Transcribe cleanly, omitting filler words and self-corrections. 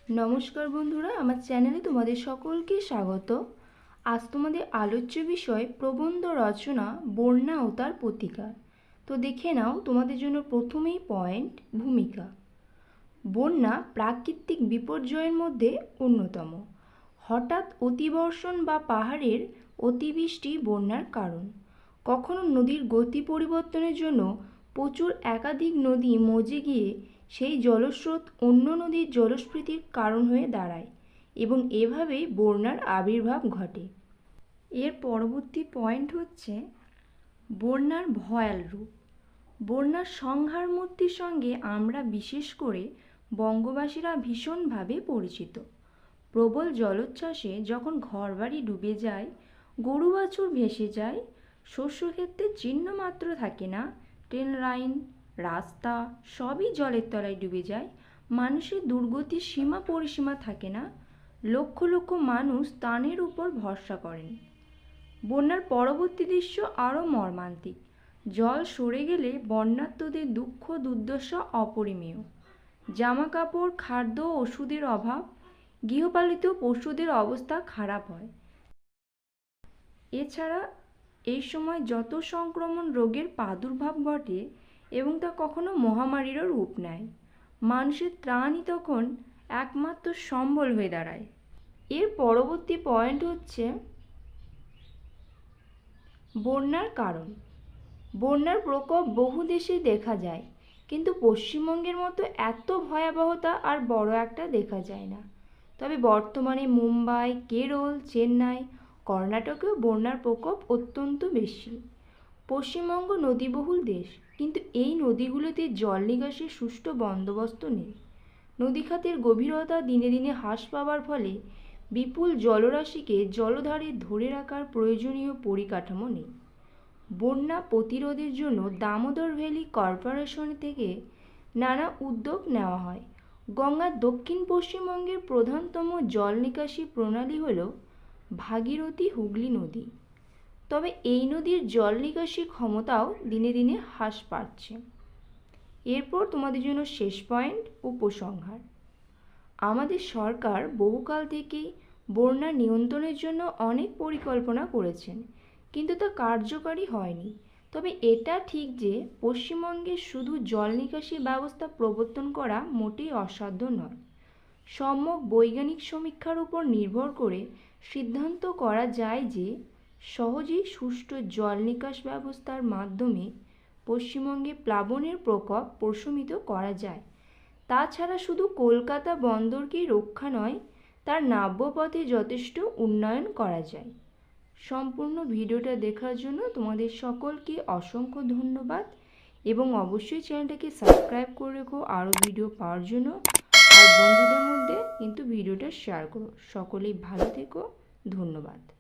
নমস্কার বন্ধুরা, আমার চ্যানেলে তোমাদের সকলকে স্বাগত। আজ তোমাদের আলোচ্য বিষয় প্রবন্ধ রচনা, বন্যা ও তার প্রতিকার। তো দেখে নাও তোমাদের জন্য প্রথমেই পয়েন্ট ভূমিকা। বন্যা প্রাকৃতিক বিপর্যয়ের মধ্যে অন্যতম। হঠাৎ অতিবর্ষণ বা পাহাড়ের অতিবৃষ্টি বন্যার কারণ। কখনো নদীর গতি পরিবর্তনের জন্য প্রচুর একাধিক নদী মজে গিয়ে সেই জলস্রোত অন্য নদীর জলস্ফীতির কারণ হয়ে দাঁড়ায় এবং এভাবেই বন্যার আবির্ভাব ঘটে। এর পরবর্তী পয়েন্ট হচ্ছে বন্যার ভয়াল রূপ। বন্যার সংহার মূর্তির সঙ্গে আমরা বিশেষ করে বঙ্গবাসীরা ভীষণভাবে পরিচিত। প্রবল জলোচ্ছ্বাসে যখন ঘরবাড়ি ডুবে যায়, গরু বাছুর ভেসে যায়, শস্যক্ষেত্রে চিহ্নমাত্র থাকে না, ট্রেন লাইন, রাস্তা সবই জলের তলায় ডুবে যায়, মানুষের দুর্গতির সীমা পরিসীমা থাকে না, লক্ষ লক্ষ মানুষ ত্রাণের উপর ভরসা করেন। বন্যার পরবর্তী দৃশ্য আরও মর্মান্তিক। জল সরে গেলে বন্যার্তদের দুঃখ দুর্দশা অপরিমেয়। জামা কাপড়, খাদ্য, ওষুধের অভাব, গৃহপালিত পশুদের অবস্থা খারাপ হয়। এছাড়া এই সময় যত সংক্রমণ রোগের প্রাদুর্ভাব ঘটে এবং তা কখনো মহামারীরও রূপ নেয়। মানুষের ত্রাণই তখন একমাত্র সম্বল হয়ে দাঁড়ায়। এর পরবর্তী পয়েন্ট হচ্ছে বন্যার কারণ। বন্যার প্রকোপ বহু দেশেই দেখা যায়, কিন্তু পশ্চিমবঙ্গের মতো এত ভয়াবহতা আর বড় একটা দেখা যায় না। তবে বর্তমানে মুম্বাই, কেরল, চেন্নাই, কর্ণাটকেও বন্যার প্রকোপ অত্যন্ত বেশি। পশ্চিমবঙ্গ নদীবহুল দেশ, কিন্তু এই নদীগুলোতে জল নিকাশির সুষ্ঠু বন্দোবস্ত নেই। নদীখাতের গভীরতা দিনে দিনে হ্রাস পাওয়ার ফলে বিপুল জলরাশিকে জলধারে ধরে রাখার প্রয়োজনীয় পরিকাঠামো নেই। বন্যা প্রতিরোধের জন্য দামোদর ভ্যালি কর্পোরেশন থেকে নানা উদ্যোগ নেওয়া হয়। গঙ্গার দক্ষিণ পশ্চিমবঙ্গের প্রধানতম জল নিকাশি প্রণালী হল ভাগীরথী হুগলি নদী। তবে এই নদীর জল নিকাশি ক্ষমতাও দিনে দিনে হ্রাস পাচ্ছে। এরপর তোমাদের জন্য শেষ পয়েন্ট উপসংহার। আমাদের সরকার বহুকাল থেকেই বন্যা নিয়ন্ত্রণের জন্য অনেক পরিকল্পনা করেছেন, কিন্তু তা কার্যকরী হয়নি। তবে এটা ঠিক যে পশ্চিমবঙ্গে শুধু জল নিকাশি ব্যবস্থা প্রবর্তন করা মোটেই অসাধ্য নয়। সম্যক বৈজ্ঞানিক সমীক্ষার উপর নির্ভর করে সিদ্ধান্ত করা যায় যে সহজেই সুষ্ঠু জল নিকাশ ব্যবস্থার মাধ্যমে পশ্চিমবঙ্গে প্লাবনের প্রকোপ প্রশমিত করা যায়। তাছাড়া শুধু কলকাতা বন্দরকেই রক্ষা নয়, তার নাব্যপথে যথেষ্ট উন্নয়ন করা যায়। সম্পূর্ণ ভিডিওটা দেখার জন্য তোমাদের সকলকে অসংখ্য ধন্যবাদ এবং অবশ্যই চ্যানেলটাকে সাবস্ক্রাইব করে রেখো আরও ভিডিও পাওয়ার জন্য। আর বন্ধুদের মধ্যে কিন্তু ভিডিওটা শেয়ার করো। সকলেই ভালো থেকো, ধন্যবাদ।